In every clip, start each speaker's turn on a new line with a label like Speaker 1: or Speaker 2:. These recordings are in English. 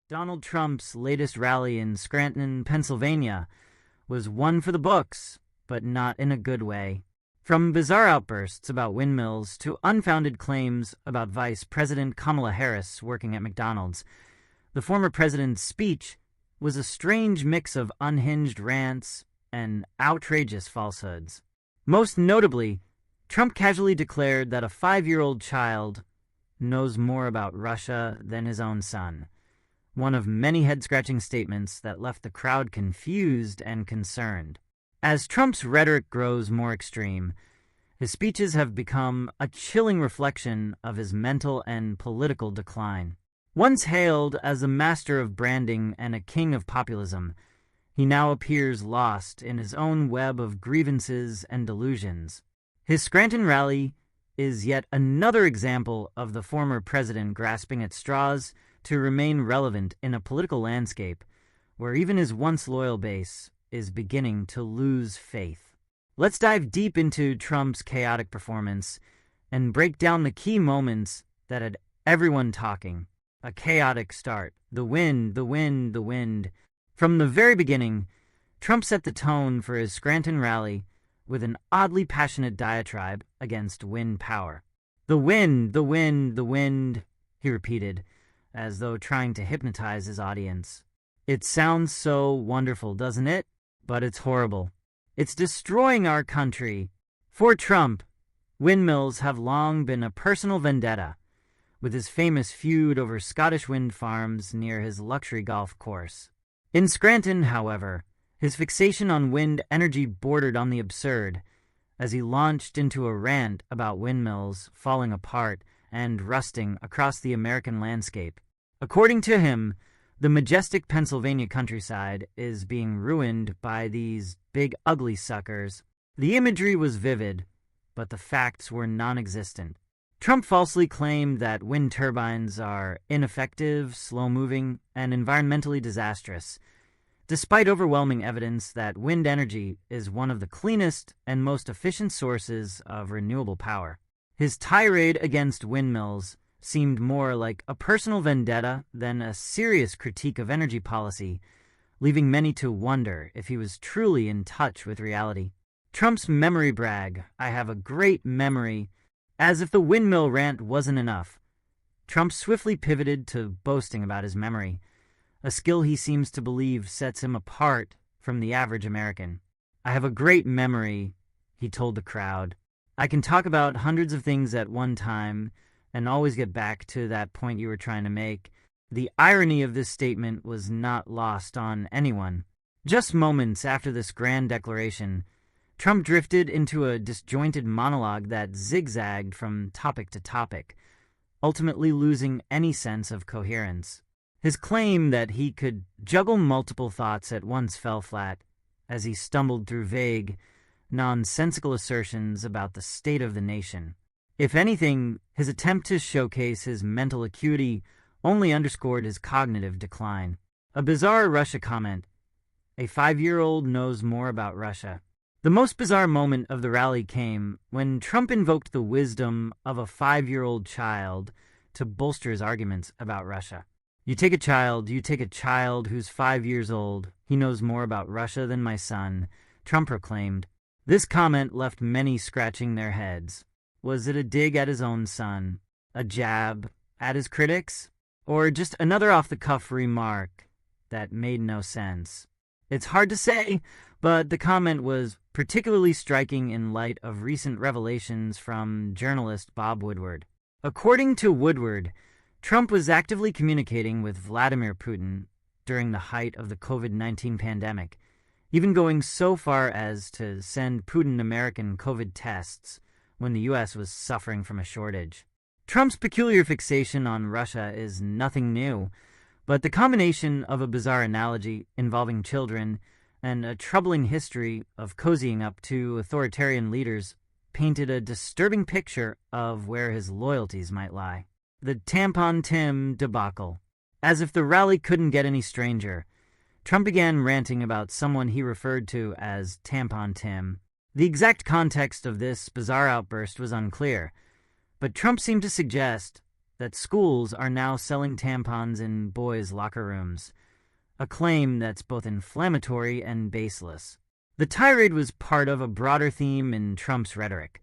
Speaker 1: Donald Trump's latest rally in Scranton, Pennsylvania, was one for the books, but not in a good way. From bizarre outbursts about windmills to unfounded claims about Vice President Kamala Harris working at McDonald's, the former president's speech was a strange mix of unhinged rants and outrageous falsehoods. Most notably, Trump casually declared that a 5-year-old child knows more about Russia than his own son. One of many head-scratching statements that left the crowd confused and concerned. As Trump's rhetoric grows more extreme, his speeches have become a chilling reflection of his mental and political decline. Once hailed as a master of branding and a king of populism, he now appears lost in his own web of grievances and delusions. His Scranton rally is yet another example of the former president grasping at straws to remain relevant in a political landscape where even his once loyal base is beginning to lose faith. Let's dive deep into Trump's chaotic performance and break down the key moments that had everyone talking. A chaotic start. The wind. From the very beginning, Trump set the tone for his Scranton rally with an oddly passionate diatribe against wind power. The wind, he repeated, as though trying to hypnotize his audience. It sounds so wonderful, doesn't it? But it's horrible. It's destroying our country. For Trump, windmills have long been a personal vendetta, with his famous feud over Scottish wind farms near his luxury golf course. In Scranton, however, his fixation on wind energy bordered on the absurd, as he launched into a rant about windmills falling apart and rusting across the American landscape. According to him, the majestic Pennsylvania countryside is being ruined by these big ugly suckers. The imagery was vivid, but the facts were non-existent. Trump falsely claimed that wind turbines are ineffective, slow-moving, and environmentally disastrous, despite overwhelming evidence that wind energy is one of the cleanest and most efficient sources of renewable power. His tirade against windmills seemed more like a personal vendetta than a serious critique of energy policy, leaving many to wonder if he was truly in touch with reality. Trump's memory brag, "I have a great memory," as if the windmill rant wasn't enough. Trump swiftly pivoted to boasting about his memory, a skill he seems to believe sets him apart from the average American. "I have a great memory," he told the crowd. "I can talk about hundreds of things at one time and always get back to that point you were trying to make." The irony of this statement was not lost on anyone. Just moments after this grand declaration, Trump drifted into a disjointed monologue that zigzagged from topic to topic, ultimately losing any sense of coherence. His claim that he could juggle multiple thoughts at once fell flat as he stumbled through vague, nonsensical assertions about the state of the nation. If anything, his attempt to showcase his mental acuity only underscored his cognitive decline. A bizarre Russia comment. A 5-year-old knows more about Russia. The most bizarre moment of the rally came when Trump invoked the wisdom of a 5-year-old child to bolster his arguments about Russia. You take a child who's 5 years old. He knows more about Russia than my son," Trump proclaimed. This comment left many scratching their heads. Was it a dig at his own son? A jab at his critics? Or just another off-the-cuff remark that made no sense? It's hard to say, but the comment was particularly striking in light of recent revelations from journalist Bob Woodward. According to Woodward, Trump was actively communicating with Vladimir Putin during the height of the COVID-19 pandemic, even going so far as to send Putin American COVID tests when the U.S. was suffering from a shortage. Trump's peculiar fixation on Russia is nothing new, but the combination of a bizarre analogy involving children and a troubling history of cozying up to authoritarian leaders painted a disturbing picture of where his loyalties might lie. The tampon Tim debacle. As if the rally couldn't get any stranger, Trump began ranting about someone he referred to as Tampon Tim. The exact context of this bizarre outburst was unclear, but Trump seemed to suggest that schools are now selling tampons in boys' locker rooms, a claim that's both inflammatory and baseless. The tirade was part of a broader theme in Trump's rhetoric,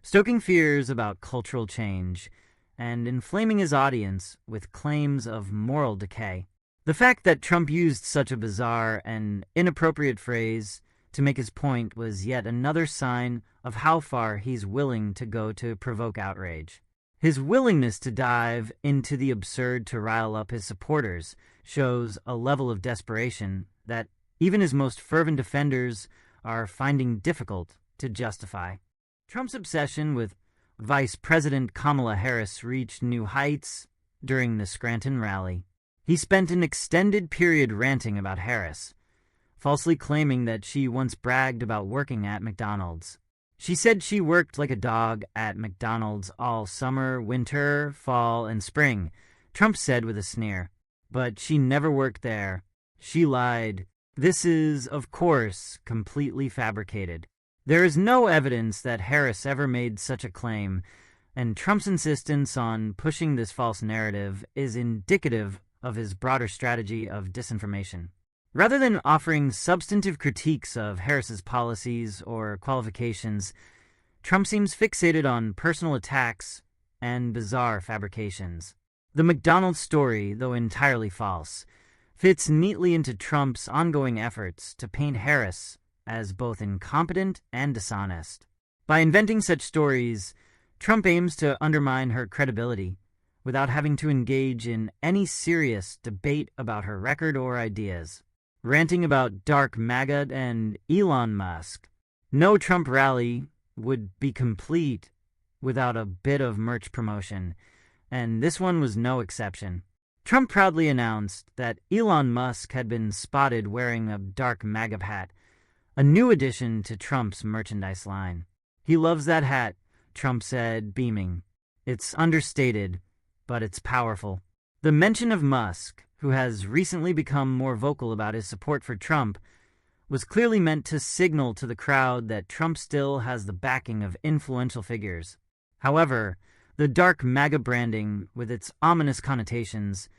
Speaker 1: stoking fears about cultural change and inflaming his audience with claims of moral decay. The fact that Trump used such a bizarre and inappropriate phrase to make his point was yet another sign of how far he's willing to go to provoke outrage. His willingness to dive into the absurd to rile up his supporters shows a level of desperation that even his most fervent defenders are finding difficult to justify. Trump's obsession with Vice President Kamala Harris reached new heights during the Scranton rally. He spent an extended period ranting about Harris, falsely claiming that she once bragged about working at McDonald's. She said she worked like a dog at McDonald's all summer, winter, fall, and spring, Trump said with a sneer. But she never worked there. She lied. This is, of course, completely fabricated. There is no evidence that Harris ever made such a claim, and Trump's insistence on pushing this false narrative is indicative of his broader strategy of disinformation. Rather than offering substantive critiques of Harris's policies or qualifications, Trump seems fixated on personal attacks and bizarre fabrications. The McDonald story, though entirely false, fits neatly into Trump's ongoing efforts to paint Harris as both incompetent and dishonest. By inventing such stories, Trump aims to undermine her credibility without having to engage in any serious debate about her record or ideas. Ranting about dark MAGA and Elon Musk, no Trump rally would be complete without a bit of merch promotion, and this one was no exception. Trump proudly announced that Elon Musk had been spotted wearing a dark MAGA hat, a new addition to Trump's merchandise line. He loves that hat, Trump said, beaming. It's understated, but it's powerful. The mention of Musk, who has recently become more vocal about his support for Trump, was clearly meant to signal to the crowd that Trump still has the backing of influential figures. However, the dark MAGA branding, with its ominous connotations,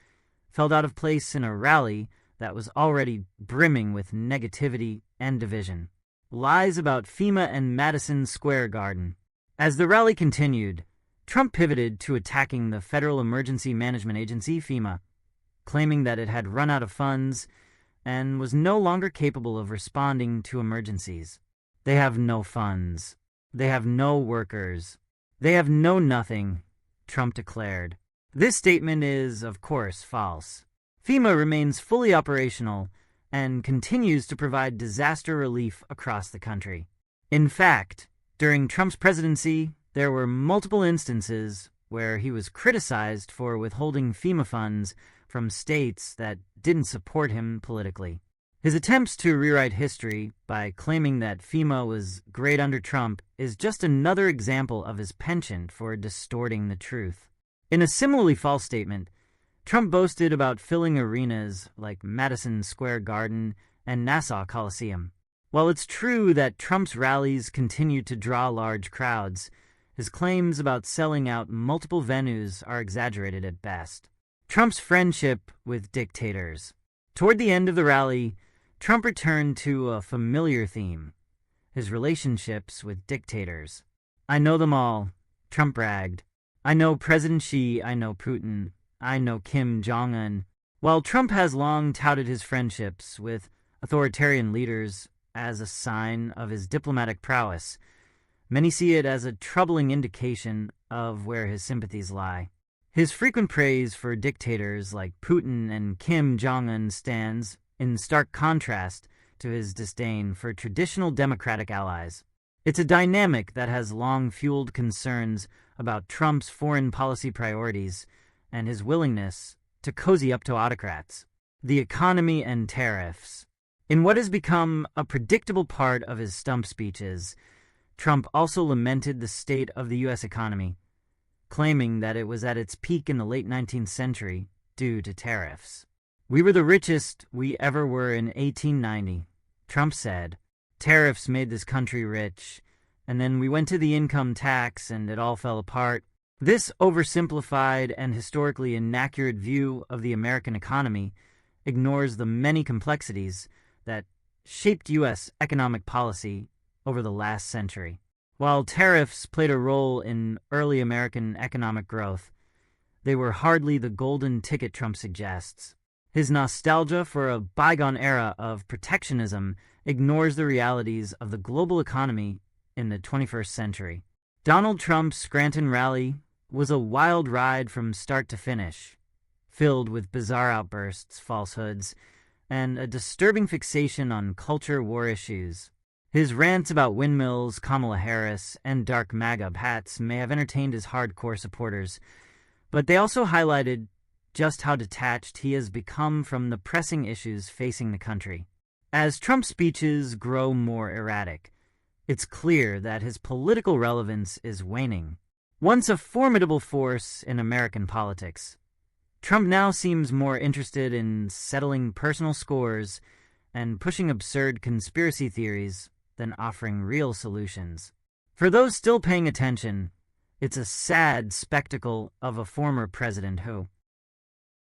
Speaker 1: felt out of place in a rally that was already brimming with negativity and division. Lies about FEMA and Madison Square Garden. As the rally continued, Trump pivoted to attacking the Federal Emergency Management Agency, FEMA, claiming that it had run out of funds and was no longer capable of responding to emergencies. They have no funds. They have no workers. They have no nothing, Trump declared. This statement is, of course, false. FEMA remains fully operational and continues to provide disaster relief across the country. In fact, during Trump's presidency, there were multiple instances where he was criticized for withholding FEMA funds from states that didn't support him politically. His attempts to rewrite history by claiming that FEMA was great under Trump is just another example of his penchant for distorting the truth. In a similarly false statement, Trump boasted about filling arenas like Madison Square Garden and Nassau Coliseum. While it's true that Trump's rallies continue to draw large crowds, his claims about selling out multiple venues are exaggerated at best. Trump's friendship with dictators. Toward the end of the rally, Trump returned to a familiar theme, his relationships with dictators. I know them all, Trump bragged. I know President Xi, I know Putin, I know Kim Jong-un. While Trump has long touted his friendships with authoritarian leaders as a sign of his diplomatic prowess, many see it as a troubling indication of where his sympathies lie. His frequent praise for dictators like Putin and Kim Jong-un stands in stark contrast to his disdain for traditional democratic allies. It's a dynamic that has long fueled concerns about Trump's foreign policy priorities and his willingness to cozy up to autocrats. The economy and tariffs. In what has become a predictable part of his stump speeches, Trump also lamented the state of the U.S. economy, claiming that it was at its peak in the late 19th century due to tariffs. We were the richest we ever were in 1890, Trump said. Tariffs made this country rich, and then we went to the income tax and it all fell apart. This oversimplified and historically inaccurate view of the American economy ignores the many complexities that shaped U.S. economic policy over the last century. While tariffs played a role in early American economic growth, they were hardly the golden ticket Trump suggests. His nostalgia for a bygone era of protectionism ignores the realities of the global economy in the 21st century. Donald Trump's Scranton rally was a wild ride from start to finish, filled with bizarre outbursts, falsehoods, and a disturbing fixation on culture war issues. His rants about windmills, Kamala Harris, and dark MAGA hats may have entertained his hardcore supporters, but they also highlighted just how detached he has become from the pressing issues facing the country. As Trump's speeches grow more erratic, it's clear that his political relevance is waning. Once a formidable force in American politics, Trump now seems more interested in settling personal scores and pushing absurd conspiracy theories than offering real solutions. For those still paying attention, it's a sad spectacle of a former president who,